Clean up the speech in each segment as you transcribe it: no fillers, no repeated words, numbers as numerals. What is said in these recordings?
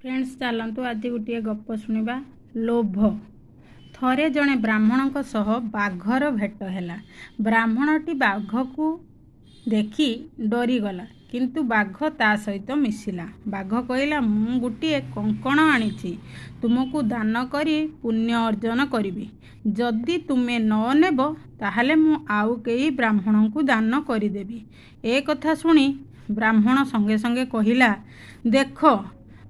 Friends चलतु आज गोटे गप शुणा लोभ। थरे जड़े ब्राह्मण सह बाघर भेट है। ब्राह्मणटी बाघ को देखी डरीगला किंतु बाघ ता सहित मिशिला। बाघ कहला मु गोटे कंकण आनी तुमको दान करी पुण्य अर्जन करी। जदि तुम्हें न नेब ताहले मु आउ कई ब्राह्मण को दान करदेवी। ए कथा शुणी ब्राह्मण संगे संगे कहला देख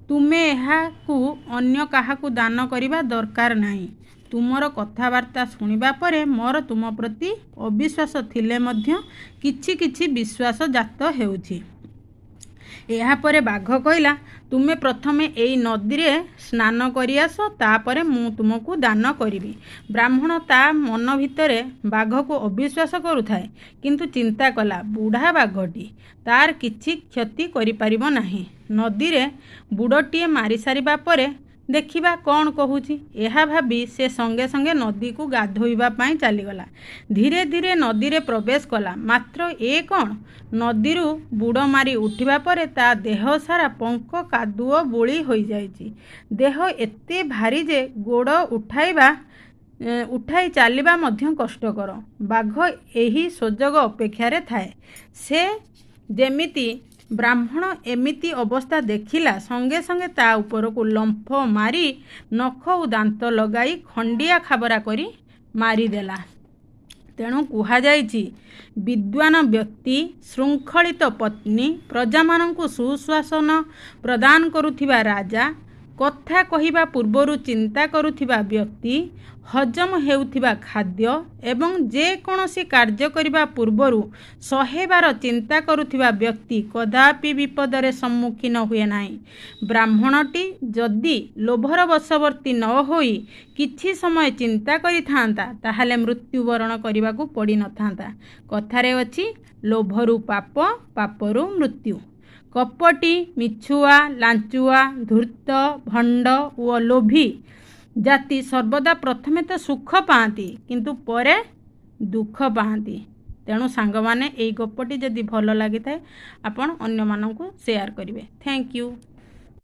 तुमे एहाकू अन्य काहाकू दान करिबा दरकार नाही। तुमर कथबार्ता शुणिबा परे मोर तुम प्रति अविश्वास थिले मध्य किछि किछि विश्वास जात हेउछि। एहा परे बाघ कहला तुमे प्रथमे एई नदी रे स्नान करि आस तापरे मु तुमको दान करिबी। ब्राह्मण ता मन भितरे बाघ को अविश्वास करुथाए किंतु चिंता कला बुढ़ा बाघटी तार किछि क्षति करि परिबो नाही। नदी रे बुड़टीए मारी सारिबा परे देखिबा कौन कहूची एहा भाबी से संगे संगे नदी को गाधोइबा पाई चलीगला। धीरे धीरे नदी रे प्रवेश कला मात्र ए कौन नदी बुड़ मारी उठिबा परे ता देह सारा पंक कादुओ बोली होई जाइची। देह एते भारी जे गोड़ उठाई चलवा मध्य कष्टकर। बाघ एही सुजोग अपेक्षारे थाए। से जेमिति ब्राह्मण एमिति अवस्था देखिला संगे संगे ता ऊपर को लंफ मारी नख और दांत लगाई खंडिया खाबरा करी मारिदेला। तेणु कुहा जाइछि विद्वान व्यक्ति श्रृंखलित पत्नी प्रजा मानंकु सुशासन प्रदान करुथिबा राजा कथा कहिबा पूर्वरु चिंता करुथिबा व्यक्ति हजम हेउथिबा खाद्य एवं जे कोनोसी कार्य करिबा पूर्वरु 100 बार चिंता करुथिबा व्यक्ति कदापि विपदरे सम्मुखीन हुए नाही। ब्राह्मणटी जदि लोभर वशवर्ती न होई किछि समय चिंता करिथांता ताहाले मृत्युवरण करिबाकू पड़ी नथांता। कथारे अछि लोभरु पाप पापरु मृत्यु। कपटी मिछुआ लांचुआ धूर्त भंड और लोभी जाति सर्वदा प्रथमे तो सुख पाती किंतु परे दुख पाती। तेणु सांग माने एई गपटी जदि भल लगी थाए आपण अन्य मानकू शेयर करिवे। Thank you.